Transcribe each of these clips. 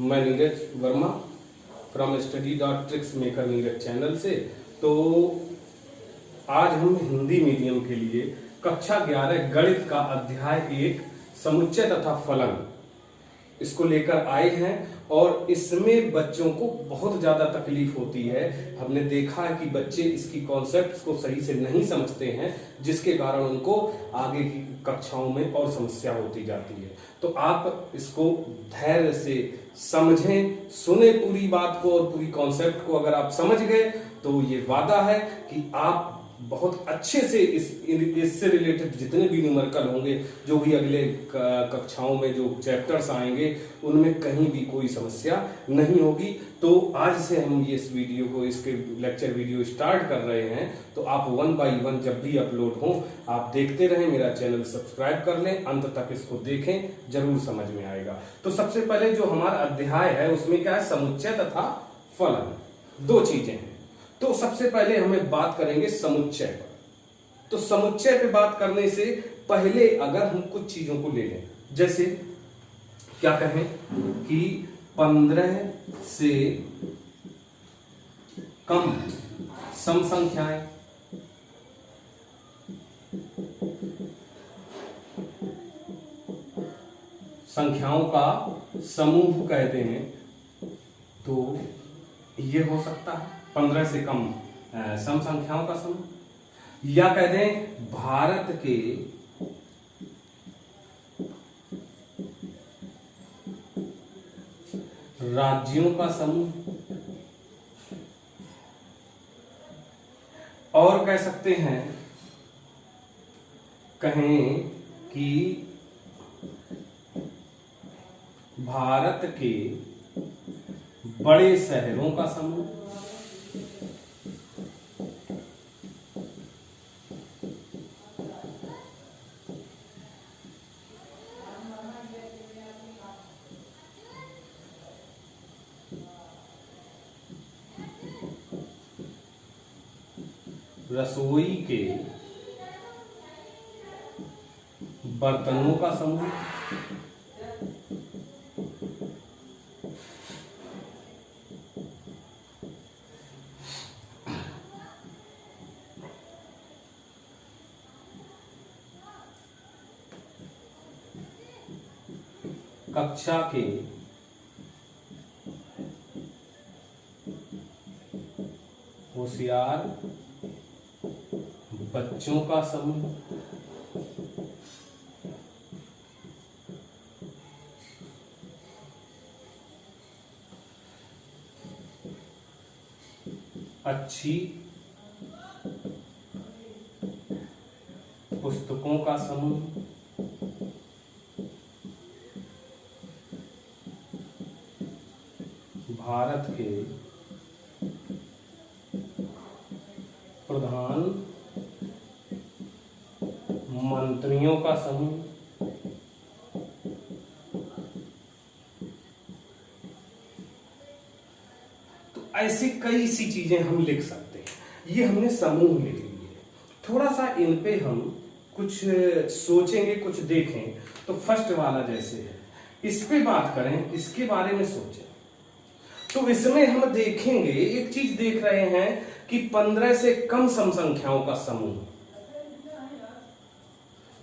मैं Neeraj Verma from study.tricksmaker Neeraj channel से। तो आज हम हिंदी मीडियम के लिए कक्षा 11 गणित का अध्याय 1 समुच्चय तथा फलन इसको लेकर आए हैं। और इसमें बच्चों को बहुत ज्यादा तकलीफ होती है। हमने देखा है कि बच्चे इसकी कॉन्सेप्ट्स को सही से नहीं समझते हैं, जिसके कारण उनको आगे की कक्षाओं में और समस्या होती जाती है। तो आप इसको धैर्य से समझें, सुने पूरी बात को और पूरी कॉन्सेप्ट को। अगर आप समझ गए तो ये वादा है कि आप बहुत अच्छे से इससे रिलेटेड जितने भी न्यूमेरिकल होंगे, जो भी अगले कक्षाओं में जो चैप्टर्स आएंगे, उनमें कहीं भी कोई समस्या नहीं होगी। तो आज से हम ये इस वीडियो को, इसके लेक्चर वीडियो स्टार्ट कर रहे हैं। तो आप 1 बाय 1 जब भी अपलोड हो आप देखते रहें, मेरा चैनल सब्सक्राइब कर लें, अंत तक इसको देखें, जरूर समझ में आएगा। तो सबसे पहले जो हमारा अध्याय है उसमें क्या है, समुच्चय तथा फलन, दो चीजें हैं। तो सबसे पहले हमें बात करेंगे समुच्चय पर। तो समुच्चय पे बात करने से पहले अगर हम कुछ चीजों को ले लें, जैसे क्या कहें कि 15 से कम सम संख्याएं, संख्याओं का समूह कहते हैं। तो ये हो सकता है 15 से कम सम संख्याओं का समूह, या कह दें भारत के राज्यों का समूह, और कह सकते हैं, कहें कि भारत के बड़े शहरों का समूह, रसोई के बर्तनों का समूह, कक्षा के होशियार बच्चों का समूह, अच्छी पुस्तकों का समूह, भारत के प्रधान मंत्रियों का समूह, तो ऐसी कई सी चीजें हम लिख सकते हैं। ये हमने समूह लिख लिए। थोड़ा सा इन पे हम कुछ सोचेंगे, कुछ देखें। तो फर्स्ट वाला जैसे है, इस पे बात करें, इसके बारे में सोचें। तो इसमें हम देखेंगे, एक चीज देख रहे हैं कि 15 से कम सम संख्याओं का समूह।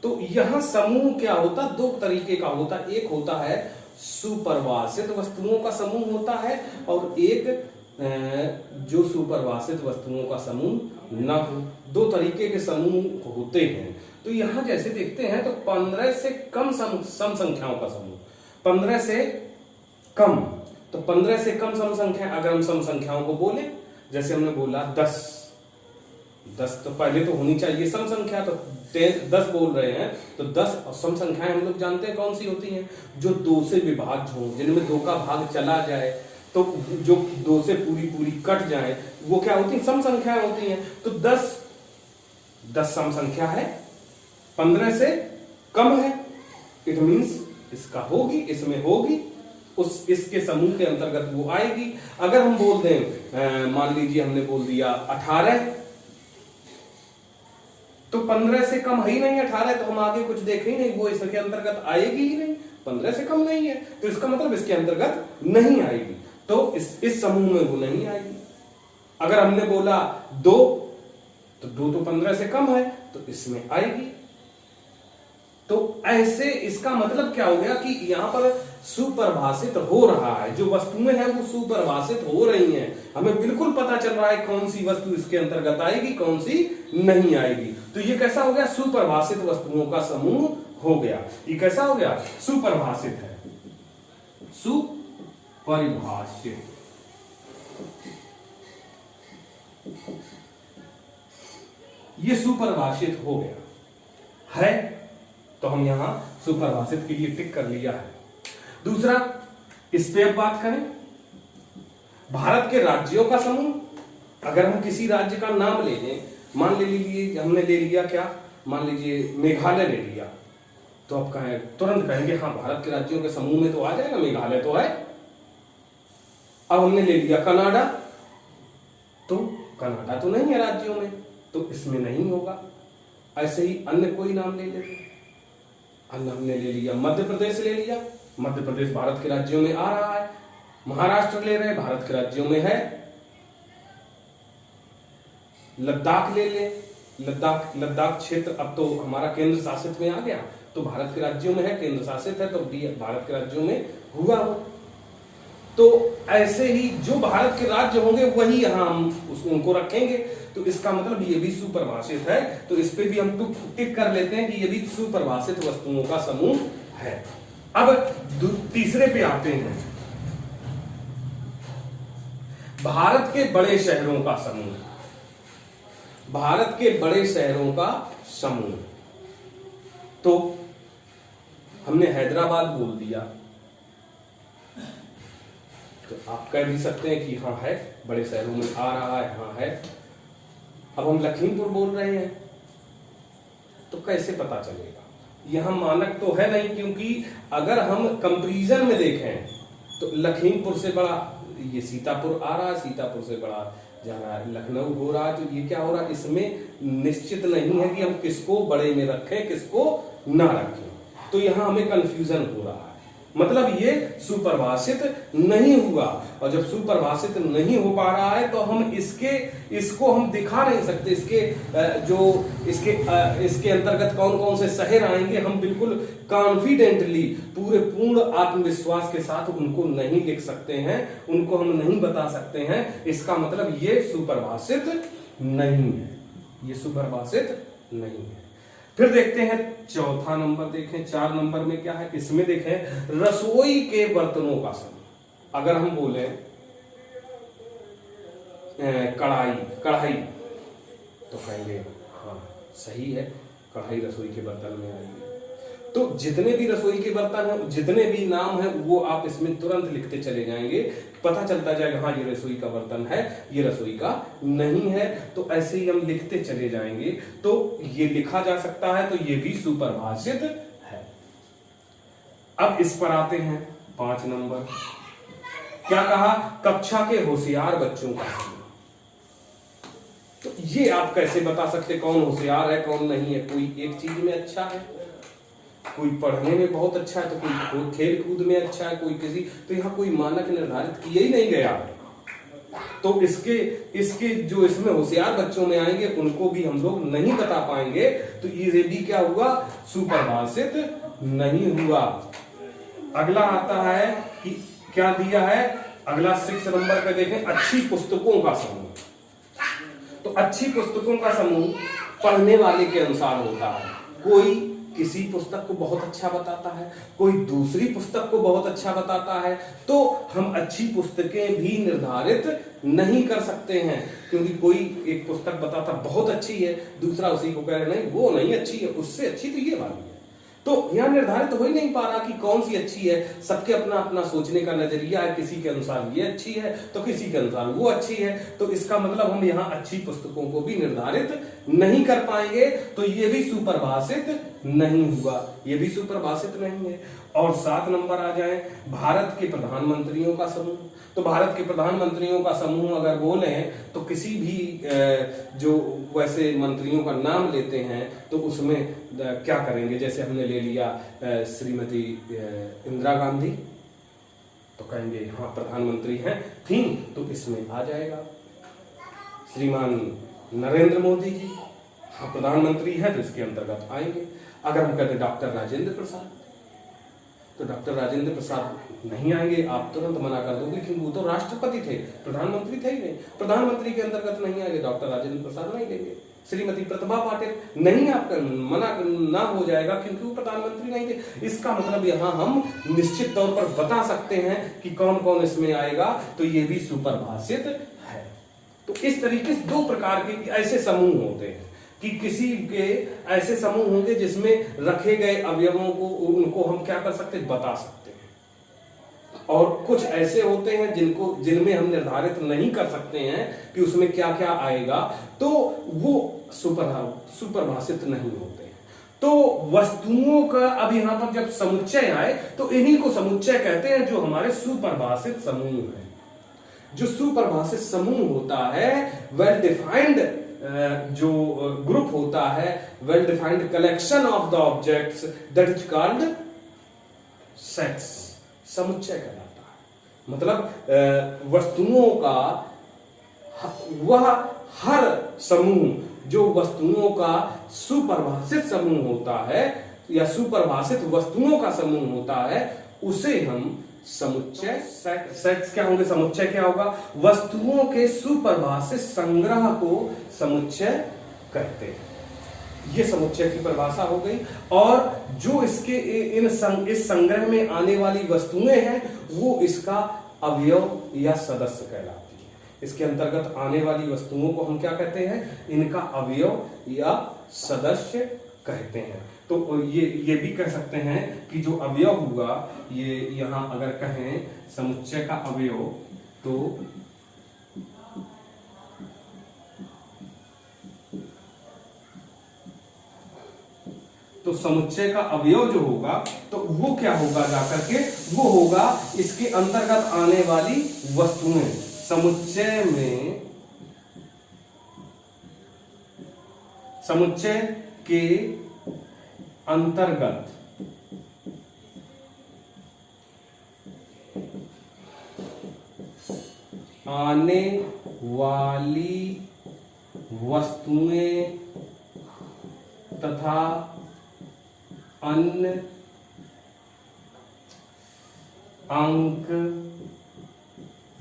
तो यहां समूह क्या होता, दो तरीके का होता। एक होता है सुपरिभाषित वस्तुओं का समूह होता है, और एक जो सुपरिभाषित वस्तुओं का समूह न हो। दो तरीके के समूह होते हैं। तो यहां जैसे देखते हैं, तो 15 से कम सम संख्याओं का समूह, 15 से कम। तो 15 से कम सम संख्या, अगर हम सम संख्याओं को बोले, जैसे हमने बोला 10, तो पहले तो होनी चाहिए सम संख्या। तो 10 बोल रहे हैं, तो 10 सम संख्याएं हम लोग जानते हैं कौन सी होती हैं, जो 2 से विभाज्य हो, जिनमें 2 का भाग चला जाए, तो जो 2 से पूरी कट जाए, वो क्या होती है, सम संख्याएं होती हैं। तो 10 सम संख्या है, 15 से कम है, इट मीन्स इसका होगी, इसमें होगी, इसके समूह के अंतर्गत वो आएगी। अगर हम बोल दें, मान लीजिए हमने बोल दिया 18, तो 15 से कम है ही नहीं 18, तो हम आगे कुछ देखें ही नहीं, वो इसके अंतर्गत आएगी ही नहीं। 15 से कम नहीं है, तो इसका मतलब इसके अंतर्गत नहीं आएगी, तो इस समूह में वो नहीं आएगी। अगर हमने बोला 2, तो 2 तो 15 से कम है, तो इसमें आएगी। तो ऐसे इसका मतलब क्या हो गया कि यहां पर सुपरिभाषित हो रहा है, जो वस्तुएं हैं वो सुपरिभाषित हो रही हैं, हमें बिल्कुल पता चल रहा है कौन सी वस्तु इसके अंतर्गत आएगी, कौन सी नहीं आएगी। तो ये कैसा हो गया? सुपरिभाषित वस्तुओं का समूह हो गया। ये कैसा हो गया? सुपरिभाषित है, सुपरिभाषित। ये सुपरिभाषित हो गया है, तो हम यहां सुपरिभाषित के लिए टिक कर लिया है। दूसरा, इस पे अब बात करें, भारत के राज्यों का समूह। अगर हम किसी राज्य का नाम ले लें, मान लीजिए हमने ले लिया क्या, मान लीजिए मेघालय ले लिया, तो आप तुरंत कहेंगे हाँ भारत के राज्यों के समूह में तो आ जाएगा, मेघालय तो है। अब हमने ले लिया कनाडा, तो कनाडा तो नहीं है राज्यों में, तो इसमें नहीं होगा। ऐसे ही अन्य कोई नाम ले लेते, अन्य हमने ले लिया मध्य प्रदेश ले लिया, मध्य प्रदेश भारत के राज्यों में आ रहा है। महाराष्ट्र ले रहे, भारत के राज्यों में है। लद्दाख ले ले, लद्दाख क्षेत्र अब तो हमारा केंद्र शासित में आ गया, तो भारत के राज्यों में है, केंद्र शासित है, तो भारत के राज्यों में हुआ हो। तो ऐसे ही जो भारत के राज्य होंगे वही यहां हम उनको रखेंगे, तो इसका मतलब ये भी सुपरिभाषित है। तो इस पे भी हम टिक कर लेते हैं कि ये भी सुपरिभाषित वस्तुओं का समूह है। अब तीसरे पे आते हैं, भारत के बड़े शहरों का समूह। भारत के बड़े शहरों का समूह, तो हमने हैदराबाद बोल दिया, तो आप कह भी सकते हैं कि हाँ है, बड़े शहरों में आ रहा है, हाँ है। अब हम लखीमपुर बोल रहे हैं, तो कैसे पता चलेगा? यहां मानक तो है नहीं, क्योंकि अगर हम कंपैरिजन में देखें तो लखीमपुर से बड़ा ये सीतापुर आ रहा है, सीतापुर से बड़ा जा रहा है लखनऊ हो रहा है, तो ये क्या हो रहा है? इसमें निश्चित नहीं है कि हम किसको बड़े में रखें, किसको ना रखें, तो यहां हमें कंफ्यूजन हो रहा है। मतलब ये सुपरिभाषित नहीं हुआ, और जब सुपरिभाषित नहीं हो पा रहा है तो हम इसको हम दिखा नहीं सकते, इसके अंतर्गत कौन कौन से शहर आएंगे, हम बिल्कुल कॉन्फिडेंटली पूर्ण आत्मविश्वास के साथ उनको नहीं लिख सकते हैं, उनको हम नहीं बता सकते हैं। इसका मतलब ये सुपरिभाषित नहीं है, ये सुपरिभाषित नहीं है। फिर देखते हैं चौथा नंबर, देखें 4 नंबर में क्या है। इसमें देखें रसोई के बर्तनों का समूह। अगर हम बोले कढ़ाई, तो कहेंगे हाँ सही है, कढ़ाई रसोई के बर्तन में आएगी। तो जितने भी रसोई के बर्तन हैं, जितने भी नाम हैं, वो आप इसमें तुरंत लिखते चले जाएंगे, पता चलता जाएगा हाँ ये रसोई का बर्तन है, ये रसोई का नहीं है। तो ऐसे ही हम लिखते चले जाएंगे, तो ये लिखा जा सकता है, तो ये भी सुपरिभाषित है। अब इस पर आते हैं 5 नंबर। क्या कहा? कक्षा के होशियार बच्चों का समूह। तो ये आप कैसे बता सकते कौन होशियार है, कौन नहीं है? कोई एक चीज में अच्छा है, कोई पढ़ने में बहुत अच्छा है, तो कोई खेल कूद में अच्छा है, कोई किसी, तो यहाँ कोई मानक निर्धारित किया ही नहीं गया। तो इसके जो इसमें होशियार बच्चों में आएंगे उनको भी हम लोग नहीं बता पाएंगे, तो ये भी क्या हुआ? सुपरिभाषित नहीं हुआ। अगला आता है कि क्या दिया है, अगला 6 नंबर पे देखें, अच्छी पुस्तकों का समूह। तो अच्छी पुस्तकों का समूह पढ़ने वाले के अनुसार होता है। कोई किसी पुस्तक को बहुत अच्छा बताता है, कोई दूसरी पुस्तक को बहुत अच्छा बताता है, तो हम अच्छी पुस्तकें भी निर्धारित नहीं कर सकते हैं, क्योंकि कोई एक पुस्तक बताता बहुत अच्छी है, दूसरा उसी को कह रहे नहीं वो नहीं अच्छी है, उससे अच्छी तो ये वाली है। तो यहां निर्धारित हो ही नहीं पा रहा कि कौन सी अच्छी है। सबके अपना अपना सोचने का नजरिया है, किसी के अनुसार ये अच्छी है तो किसी के अनुसार वो अच्छी है। तो इसका मतलब हम यहाँ अच्छी पुस्तकों को भी निर्धारित नहीं कर पाएंगे, तो ये भी सुपरिभाषित नहीं हुआ, ये भी सुपरिभाषित नहीं है। और 7 नंबर आ जाए, भारत के प्रधानमंत्रियों का समूह। तो भारत के प्रधानमंत्रियों का समूह अगर बोले तो किसी भी जो वैसे मंत्रियों का नाम लेते हैं तो उसमें क्या करेंगे, जैसे हमने ले लिया श्रीमती इंदिरा गांधी, तो कहेंगे हाँ प्रधानमंत्री हैं थी, तो इसमें आ जाएगा। श्रीमान नरेंद्र मोदी जी, हाँ प्रधानमंत्री हैं, तो इसके अंतर्गत आएंगे। अगर हम कहते डॉक्टर राजेंद्र प्रसाद, तो डॉक्टर राजेंद्र प्रसाद नहीं आएंगे, आप तुरंत मना कर दोगे क्योंकि वो तो राष्ट्रपति थे, प्रधानमंत्री थे ही नहीं, प्रधानमंत्री के अंतर्गत नहीं आएंगे, डॉक्टर राजेंद्र प्रसाद नहीं लेंगे। श्रीमती प्रतिभा पाटिल नहीं, आपका मना ना हो जाएगा क्योंकि वो प्रधानमंत्री नहीं थे। इसका मतलब यहाँ हम निश्चित तौर पर बता सकते हैं कि कौन कौन इसमें आएगा, तो ये भी सुपरभाषित है। तो इस तरीके से दो प्रकार के ऐसे समूह होते हैं कि किसी के ऐसे समूह होंगे जिसमें रखे गए अवयवों को उनको हम क्या कर सकते हैं, बता सकते हैं, और कुछ ऐसे होते हैं जिनमें हम निर्धारित नहीं कर सकते हैं कि उसमें क्या क्या आएगा, तो वो सुपरभाषित नहीं होते हैं। तो वस्तुओं का अब यहां पर जब समुच्चय आए तो इन्हीं को समुच्चय कहते हैं, जो हमारे सुपरभाषित समूह है। जो सुपरभाषित समूह होता है, वेल डिफाइंड जो ग्रुप होता है, well defined collection of the objects, that is called sets, समुच्चय कहलाता है। मतलब वस्तुओं का वह हर समूह जो वस्तुओं का सुपरभाषित समूह होता है या सुपरभाषित वस्तुओं का समूह होता है, उसे हम समुच्चय, सेट्स क्या होंगे, समुच्चय क्या होगा, वस्तुओं के सुपरभाषित संग्रह को समुच्चय कहते हैं। ये समुच्चय की परिभाषा हो गई। और जो इसके इस संग्रह में आने वाली वस्तुएं हैं वो इसका अवयव या सदस्य कहलाती है। इसके अंतर्गत आने वाली वस्तुओं को हम क्या कहते हैं, इनका अवयव या सदस्य कहते हैं। तो ये भी कह सकते हैं कि जो अवयव हुआ, ये यहां अगर कहें समुच्चय का अवयव, तो समुच्चय का अवयव जो होगा तो वो क्या होगा, जाकर के वो होगा इसके अंतर्गत आने वाली वस्तुएं। समुच्चय में, समुच्चय के अंतर्गत आने वाली वस्तुएं तथा अन्य अंक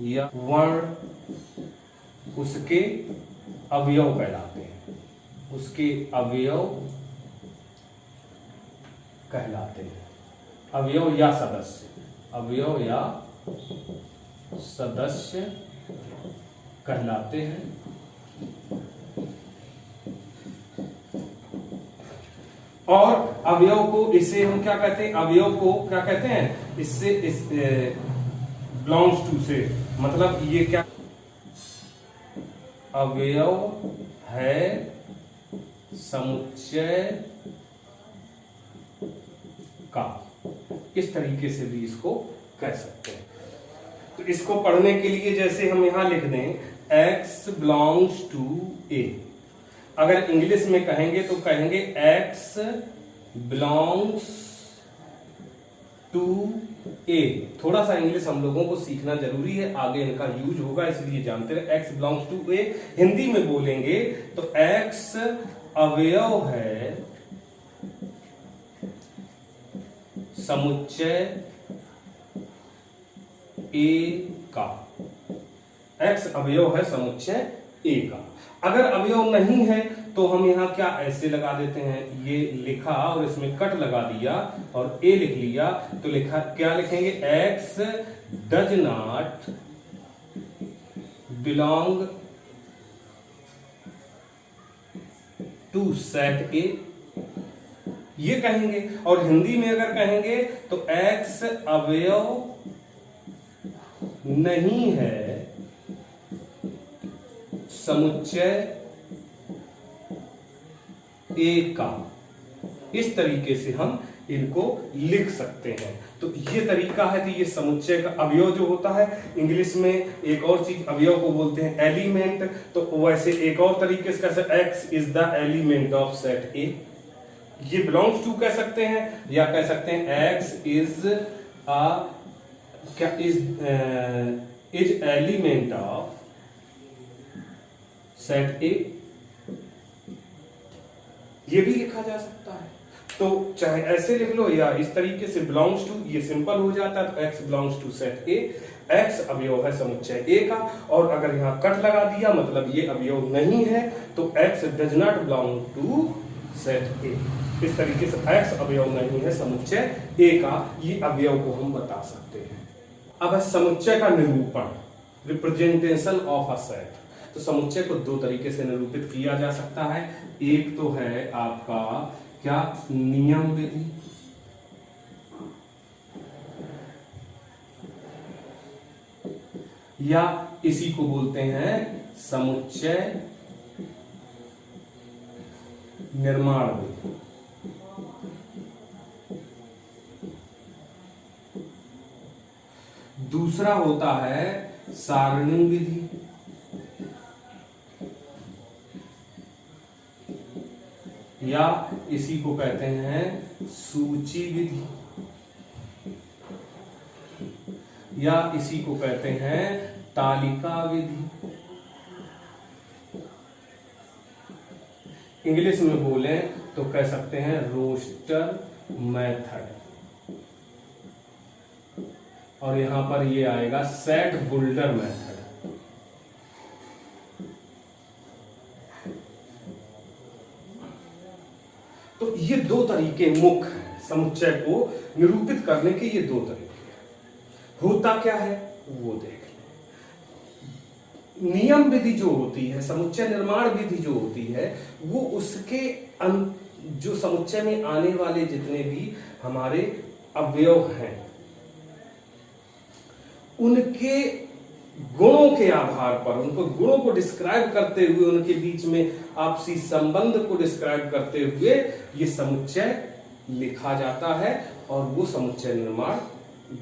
या वर्ण उसके अवयव कहलाते हैं, उसके अवयव कहलाते हैं। अवयव या सदस्य, अवयव या सदस्य कहलाते हैं। और अवयव को, इसे हम क्या कहते हैं, अवयव को क्या कहते हैं, इससे इस बिलोंग्स टू से, मतलब ये क्या अवयव है समुच्चय का, इस तरीके से भी इसको कह सकते हैं। तो इसको पढ़ने के लिए जैसे हम यहां लिख दें x बिलोंग्स टू a, अगर इंग्लिश में कहेंगे तो कहेंगे x बिलोंग्स टू a। थोड़ा सा इंग्लिश हम लोगों को सीखना जरूरी है, आगे इनका यूज होगा, इसलिए जानते रहे। x belongs to a Hindi में बोलेंगे तो x अवयव है समुच्चय A का, x अवयव है समुच्चय A का। अगर अवयव नहीं है तो हम यहां क्या ऐसे लगा देते हैं, ये लिखा और इसमें कट लगा दिया और A लिख लिया, तो लिखा क्या लिखेंगे, x does not belong to set A, ये कहेंगे। और हिंदी में अगर कहेंगे तो x अवयव नहीं है समुच्चय A का। इस तरीके से हम इनको लिख सकते हैं। तो ये तरीका है कि ये समुच्चय का अवयव जो होता है, इंग्लिश में एक और चीज अवयव को बोलते हैं एलिमेंट। तो वैसे एक और तरीके से कैसे x is the element of set ए, ये बिलोंग्स टू कह सकते हैं, या कह सकते हैं एक्स इज क्या इज एलिमेंट ऑफ सेट ए, ये भी लिखा जा सकता है। तो चाहे ऐसे लिख लो या इस तरीके से बिलोंग्स टू, ये सिंपल हो जाता है। तो x belongs to set A, x अवयव है समुच्चय ए का। और अगर यहां कट लगा दिया मतलब ये अवयव नहीं है, तो x does not belong to set A. इस तरीके से एक्स अवयव नहीं है समुच्चय ए का, ये अवयव को हम बता सकते हैं। अब है समुच्चय का निरूपण, रिप्रेजेंटेशन ऑफ अ सेट। तो समुच्चय को दो तरीके से निरूपित किया जा सकता है। एक तो है आपका क्या, नियम विधि, या इसी को बोलते हैं समुच्चय निर्माण विधि। दूसरा होता है सारणी विधि, या इसी को कहते हैं सूची विधि, या इसी को कहते हैं तालिका विधि। इंग्लिश में बोले तो कह सकते हैं रोस्टर मेथड, और यहां पर ये आएगा सेट बुल्डर मेथड। तो ये दो तरीके मुख्य हैं समुच्चय को निरूपित करने के, ये दो तरीके हैं। होता क्या है वो देख लें। नियम विधि जो होती है, समुच्चय निर्माण विधि जो होती है, वो उसके जो समुच्चय में आने वाले जितने भी हमारे अवयव हैं, उनके गुणों के आधार पर, उनको गुणों को डिस्क्राइब करते हुए, उनके बीच में आपसी संबंध को डिस्क्राइब करते हुए ये समुच्चय लिखा जाता है, और वो समुच्चय निर्माण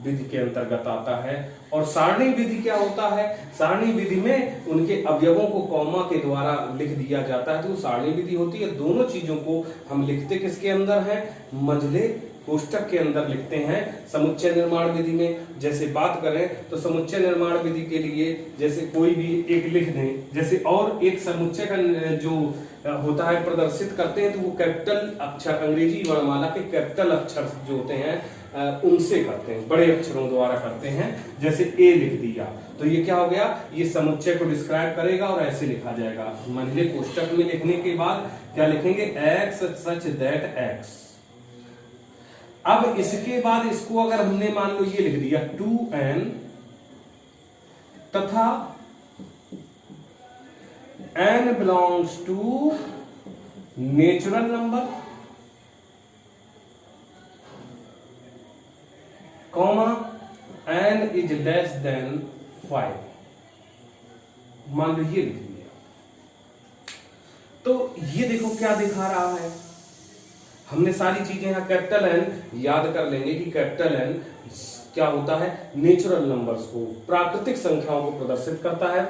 विधि के अंतर्गत आता है। और सारणी विधि क्या होता है, सारणी विधि में उनके अवयवों को कॉमा के द्वारा लिख दिया जाता है, तो सारणी विधि होती है। दोनों चीजों को हम लिखते किसके अंदर है, मजले कोष्टक के अंदर लिखते हैं समुच्चय निर्माण विधि में। जैसे बात करें तो समुच्चय निर्माण विधि के लिए जैसे कोई भी एक लिख दें, जैसे और एक समुच्चय का जो होता है प्रदर्शित करते हैं, तो वो कैपिटल अक्षर, अंग्रेजी वर्णमाला के कैपिटल अक्षर जो होते हैं उनसे करते हैं, बड़े अक्षरों द्वारा करते हैं। जैसे ए लिख दिया तो ये क्या हो गया, ये समुच्चय को डिस्क्राइब करेगा और ऐसे लिखा जाएगा। मंझले कोष्टक में लिखने के बाद क्या लिखेंगे, एक्स सच दैट एक्स। अब इसके बाद इसको अगर हमने मान लो ये लिख दिया 2n तथा n belongs to natural number, comma n is less than 5, मान लो ये लिख दिया। तो ये देखो क्या दिखा रहा है, हमने सारी चीजें यहां कैपिटल एन याद कर लेंगे कि कैपिटल एन क्या होता है, नेचुरल नंबर्स को, प्राकृतिक संख्याओं को प्रदर्शित करता है।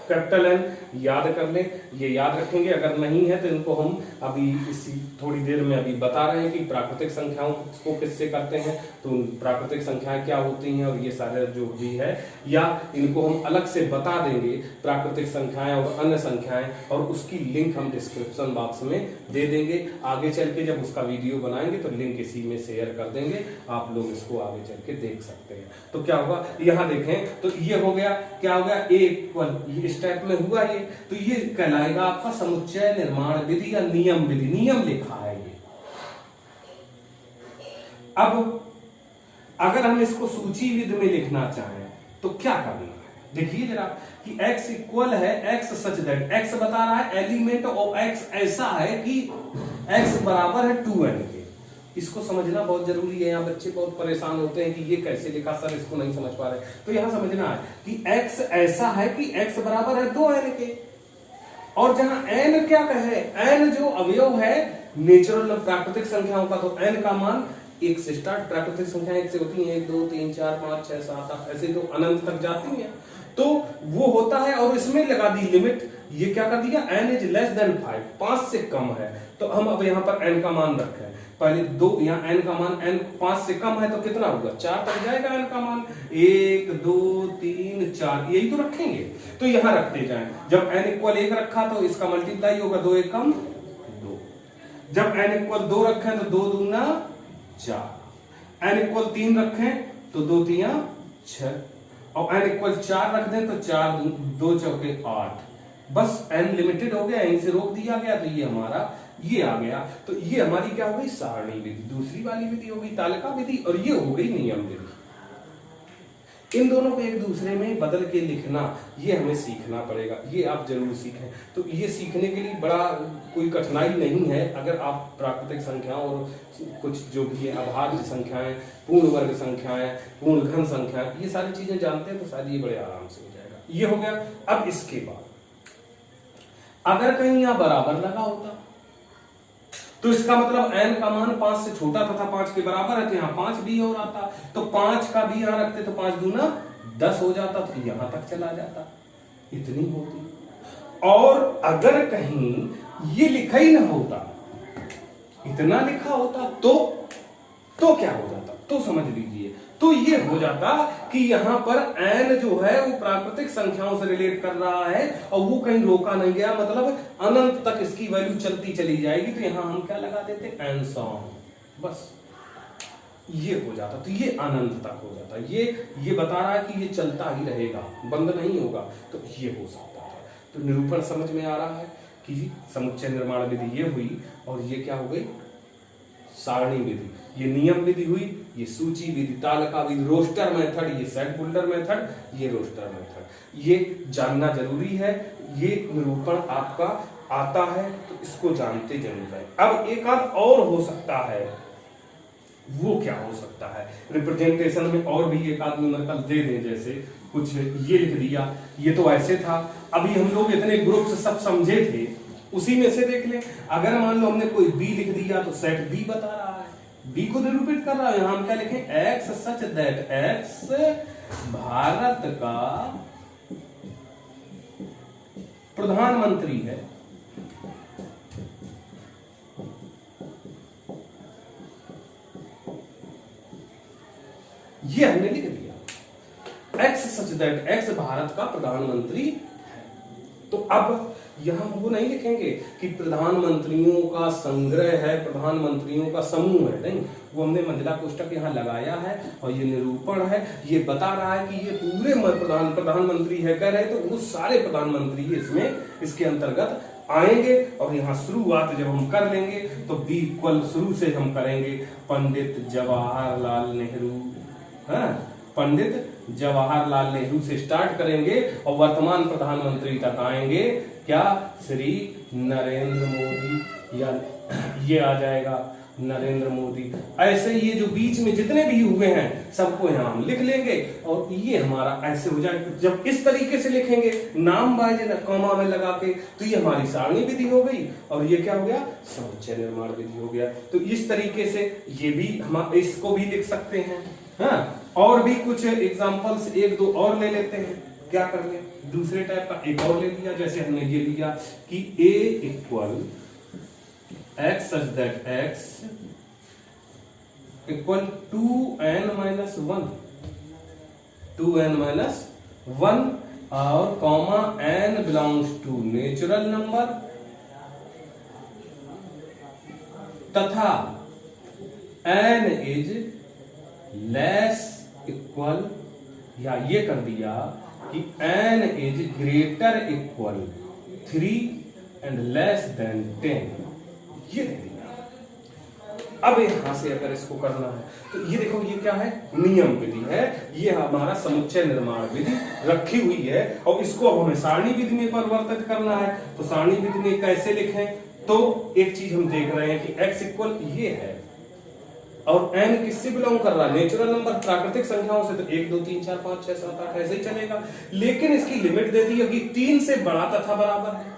कैपिटल एन याद कर लें, ये याद रखेंगे। अगर नहीं है तो इनको हम अभी इसी थोड़ी देर में अभी बता रहे हैं कि प्राकृतिक संख्याओं को किससे करते हैं, तो प्राकृतिक संख्याएं क्या होती हैं और ये सारे जो भी है, या इनको हम अलग से बता देंगे प्राकृतिक संख्याएं और अन्य संख्याएं, और उसकी लिंक हम डिस्क्रिप्शन बॉक्स में दे देंगे। आगे चल के जब उसका वीडियो बनाएंगे तो लिंक इसी में शेयर कर देंगे, आप लोग इसको आगे चल के देख सकते हैं। तो क्या होगा, यहां देखें तो ये हो गया, क्या हो गया, ए इक्वल इस टाइप में हुआ ये, तो ये कहलाएगा आपका समुच्चय निर्माण विधि या नियम विधि, नियम लिखा है ये। अब अगर हम इसको सूची विधि में लिखना चाहें तो क्या करना है, देखिए जरा कि x इक्वल है x सच दैट, x बता रहा है एलिमेंट ऑफ x ऐसा है कि x बराबर है 2n के। इसको समझना बहुत जरूरी है, यहाँ बच्चे बहुत परेशान होते हैं कि ये कैसे लिखा सर, इसको नहीं समझ पा रहे। तो यहां समझना है कि x ऐसा है कि x बराबर है 2n के, और जहां n क्या कहे, n जो अवयव है नेचुरल प्राकृतिक संख्याओं का, तो n का मान एक से स्टार्ट, प्राकृतिक संख्या एक से होती है, 1 2 3 4 5 6 7 8 ऐसे तो अनंत तक जाती हैं, तो वो होता है। और इसमें लगा दी लिमिट, ये क्या कर दिया, n इज लेस देन 5, 5 से कम है, तो हम अब यहाँ पर n का मान रखें। पहले 2, यहाँ n का मान n 5 से कम है तो कितना होगा, 4 तक जाएगा n का मान, 1 2 3 4 यही तो रखेंगे, तो यहाँ रखते जाएं। जब n इक्वल 1 रखा तो इसका मल्टीप्लाई होगा, 2 1 कम 2। जब n इक्वल 2 रखें तो 2 दूना 4, n इक्वल 3 रखें तो 2 3 6, और n इक्वल 4 रख दें तो 4 2 चौके 8। बस n लिमिटेड हो गया, n से रोक दिया गया, तो ये हमारा ये आ गया। तो ये हमारी क्या हो गई, सारणी विधि, दूसरी वाली विधि हो गई तालिका विधि, और ये हो गई नियम विधि। इन दोनों को एक दूसरे में बदल के लिखना, ये हमें सीखना पड़ेगा, ये आप जरूर सीखें। तो ये सीखने के लिए बड़ा कोई कठिनाई नहीं है, अगर आप प्राकृतिक संख्याओं और कुछ जो भी है अभाज्य संख्याएं, पूर्ण वर्ग संख्याएं, पूर्ण घन संख्याएं, ये सारी चीजें जानते हैं तो शायद ये बड़े आराम से हो जाएगा। ये हो गया। अब इसके बाद अगर कहीं यहां बराबर लगा होता तो इसका मतलब n का मान 5 से छोटा तथा 5 के बराबर है, तो यहाँ 5 भी और आता, तो 5 का भी यहां रखते तो 5 दूना 10 हो जाता, तो यहां तक चला जाता, इतनी होती। और अगर कहीं ये लिखा ही ना होता, इतना लिखा होता, तो क्या हो जाता, तो समझ लीजिए, तो ये हो जाता कि यहां पर n जो है वो प्राकृतिक संख्याओं से रिलेट कर रहा है और वो कहीं रोका नहीं गया, मतलब अनंत तक इसकी वैल्यू चलती चली जाएगी, तो यहां हम क्या लगा देते, n सॉन्ग, बस ये हो जाता, तो ये अनंत तक हो जाता। ये बता रहा है कि ये चलता ही रहेगा, बंद नहीं होगा, तो ये हो सकता था। तो निरूपण समझ में आ रहा है कि समुच्चय निर्माण विधि ये हुई, और ये क्या हो गई, सारणी विधि, ये नियम विधि हुई, ये सूची विधि, तालिका विधि, रोस्टर मेथड, ये सेट बुल्डर मेथड, ये रोस्टर मेथड, ये जानना जरूरी है। ये निरूपण आपका आता है तो इसको जानते जरूर है। अब एक आध और हो सकता है, वो क्या हो सकता है, रिप्रेजेंटेशन में और भी एक आध न्यूमेरिकल दे दें, जैसे कुछ ये लिख दिया, ये तो ऐसे था, अभी हम लोग इतने ग्रुप से सब समझे थे, उसी में से देख लें। अगर मान लो हमने कोई बी लिख दिया तो सेट बी बता रहा है, बी को निरूपित कर रहा है, यहां हम क्या लिखें, x such that x Bharat का प्रधानमंत्री है, ये हमने लिख दिया, x such that x Bharat का प्रधानमंत्री है। तो अब यहां वो नहीं लिखेंगे कि प्रधानमंत्रियों का संग्रह है, प्रधानमंत्रियों का समूह है, नहीं, वो हमने मंजिला कोष्टक यहां लगाया है, और ये निरूपण है, ये बता रहा है कि ये पूरे प्रधानमंत्री है कह रहे, तो वो सारे प्रधानमंत्री इसमें इसके अंतर्गत आएंगे। और यहाँ शुरुआत जब हम कर लेंगे तो बी इक्वल शुरू से हम करेंगे, पंडित जवाहरलाल नेहरू, पंडित जवाहरलाल नेहरू से स्टार्ट करेंगे और वर्तमान प्रधानमंत्री तक आएंगे, क्या, श्री नरेंद्र मोदी, या ये आ जाएगा नरेंद्र मोदी। ऐसे ये जो बीच में जितने भी हुए हैं सबको यहाँ हम लिख लेंगे, और ये हमारा ऐसे हो जाएगा। जब इस तरीके से लिखेंगे नाम बाय कॉमा में लगा के, तो ये हमारी सारणी विधि हो गई, और ये क्या हो गया, समुच्चय निर्माण विधि हो गया। तो इस तरीके से ये भी हम इसको भी लिख सकते हैं। हाँ, और भी कुछ एग्जांपल्स एक दो और ले लेते हैं, क्या कर ले, दूसरे टाइप का एक और ले लिया, जैसे हमने ये लिया कि a equal x such that x equal 2n minus 1, 2n minus 1, और comma n belongs to natural number, तथा n is लेस इक्वल, या ये कर दिया कि n is greater equal 3 and less than 10, ये दे दिया। अब यहां से अगर इसको करना है तो ये देखो, ये क्या है, नियम विधि है, ये हमारा समुच्चय निर्माण विधि रखी हुई है, और इसको अब हमें सारणी विधि में परिवर्तित करना है। तो सारणी विधि में कैसे लिखें, तो एक चीज हम देख रहे हैं कि x इक्वल ये है, और n किससे बिलोंग कर रहा है, नेचुरल नंबर, प्राकृतिक संख्याओं से, तो 1 2 3 4 5 6 7 8 ऐसे ही चलेगा। लेकिन इसकी लिमिट दे दी है कि 3 से बड़ा तथा बराबर है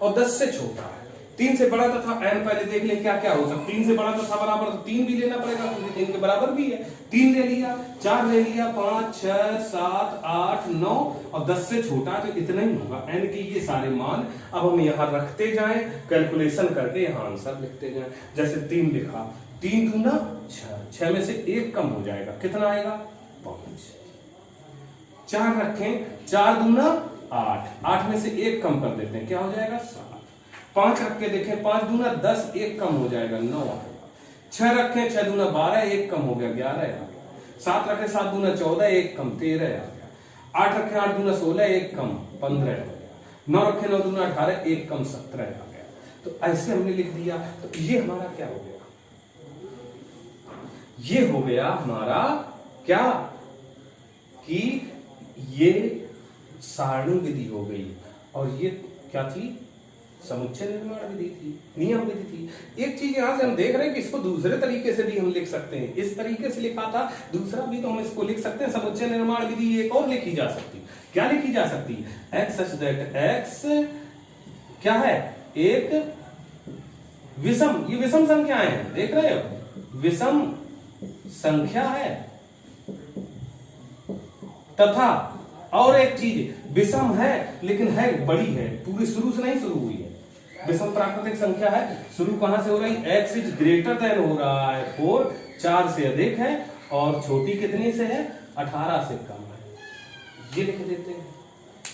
और 10 से छोटा है। 3 से बड़ा तथा n पहले देख लें क्या क्या हो सकता है। 3 से बड़ा तथा बराबर तो 3 भी लेना पड़ेगा क्योंकि 3 के बराबर भी है। 3 ले लिया, 4 ले लिया, 5 6 7 8 9 और 10 से छोटा तो इतना ही होगा n के ये सारे मान। अब हम यहाँ रखते जाएं, कैलकुलेशन करके यहाँ आंसर लिखते जाएं। जैसे 3 लिखा, 3 दूना 6, 6 में से 1 कम हो जाएगा, कितना आएगा 5। 4 रखें, 4 दूना 8, 8 में से 1 कम कर देते हैं, क्या हो जाएगा 7। 5 रख के देखें, 5 दूना 10, 1 कम हो जाएगा 9 आएगा। 6 रखें, 6 दूना 12, 1 कम हो गया 11 आ गया। 7 रखें, 7 दूना 14, 1 कम 13 आ गया। 8 रखें, 8 दूना 16, 1 कम 15 आ गया। 9 रखें, 9 दूना 18, 1 कम 17 आ गया। तो ऐसे हमने लिख दिया। तो ये हमारा क्या हो गया, ये हो गया हमारा क्या कि ये सारणी विधि हो गई। और ये क्या थी, समुच्चय निर्माण विधि थी, नियम विधि थी। एक चीज यहां से हम देख रहे हैं कि इसको दूसरे तरीके से भी हम लिख सकते हैं। इस तरीके से लिखा था, दूसरा भी तो हम इसको लिख सकते हैं। समुच्चय निर्माण विधि एक और लिखी जा सकती, क्या लिखी जा सकती है, x such that x क्या है, एक विषम, ये विषम संख्याएं हैं, देख रहे हो, विषम संख्या है तथा और एक चीज विषम है लेकिन है बड़ी है, पूरी शुरू से नहीं शुरू हुई है। विषम प्राकृतिक संख्या है, शुरू कहां से हो रही, x इज ग्रेटर देन हो रहा है 4, 4 से अधिक है, और छोटी कितने से है, 18 से कम है, ये लिख देते हैं।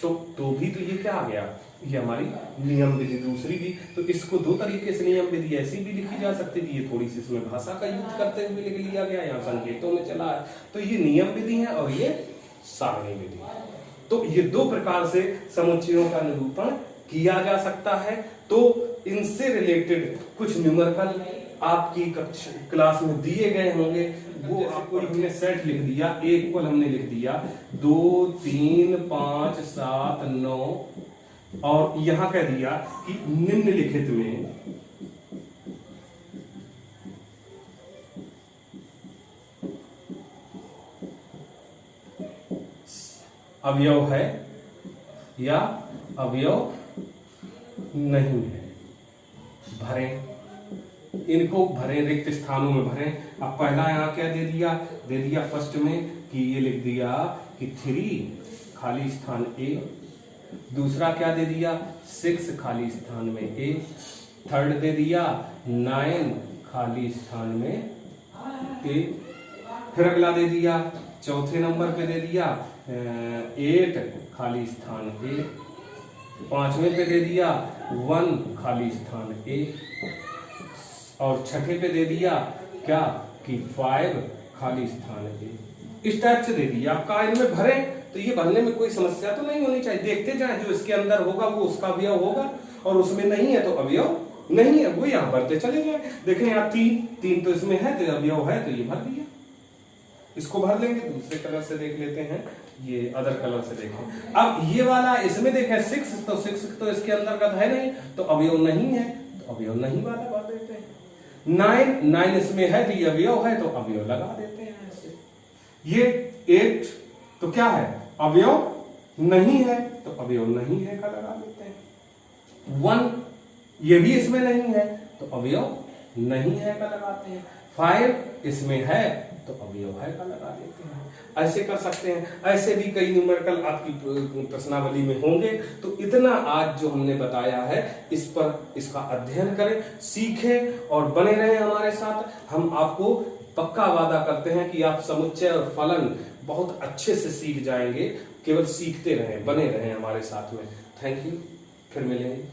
तो भी तो ये क्या आ गया, ये हमारी नियम विधि दूसरी भी। तो इसको दो तरीके से नियम विधि ऐसी भी लिखी जा सकती थी, ये थोड़ी सी इसमें भाषा का यूज करते हुए लिख लिया गया, यहाँ संकेतों में चला है। तो ये नियम विधि है और ये सारणी विधि है। तो ये दो प्रकार से समुच्चयों का निरूपण किया जा सकता है। तो इनसे रिलेटेड कुछ न्यूमेरिकल आपकी क्लास में दिए गए होंगे, वो आपको हमने सेट लिख दिया, एक को हमने लिख दिया 2 3 5 7 9 और यहां कह दिया कि निम्नलिखित में अवयव है या अवयव नहीं है, भरें, इनको भरें, रिक्त स्थानों में भरें। अब पहला यहां क्या दे दिया फर्स्ट में कि ये लिख दिया कि 3 खाली स्थान ए, दूसरा क्या दे दिया 6 खाली स्थान में ए, थर्ड दे दिया 9 खाली स्थान में ए, फिर अगला दे दिया चौथे नंबर पे दे दिया 8 खाली स्थान ए, पांचवें पे दे दिया 1 खाली स्थान ए, और छठे पे दे दिया क्या कि 5 खाली स्थान ए। इस टाइप से दे दिया। आपका इनमें भरें तो ये भरने में कोई समस्या तो नहीं होनी चाहिए। देखते जाएं, जो इसके अंदर होगा वो उसका अवयव होगा और उसमें नहीं है तो अवयव नहीं है, वो यहाँ भरते चले जाए। देखें यहाँ 3 तो इसमें है तो अवयव है, तो ये भर दिया। इसको भर लेंगे, दूसरे कलर से देख लेते हैं, ये अदर कलर से देखें। अब ये वाला इसमें देखें 6 तो इसके अंतर्गत है नहीं, तो अवयव नहीं है, तो अवयव नहीं वाला भर देते हैं। 9 इसमें है तो ये अवयव है, तो अवयव लगा देते हैं ऐसे। ये 8 तो क्या है, अवयव नहीं है, तो अवयव नहीं है का लगा देते हैं। 1 ये भी इसमें नहीं है, तो अवयव नहीं है का लगाते हैं। 5 इसमें है तो अवयव है का लगा देते हैं। ऐसे कर सकते हैं। ऐसे भी कई न्यूमेरिकल आपकी प्रश्नावली में होंगे। तो इतना आज जो हमने बताया है, इस पर इसका अध्ययन करें, सीखें और बने रहें हमारे साथ। हम आपको पक्का वादा करते हैं कि आप समुच्चय और फलन बहुत अच्छे से सीख जाएंगे। केवल सीखते रहें, बने रहें हमारे साथ में। थैंक यू, फिर मिलेंगे।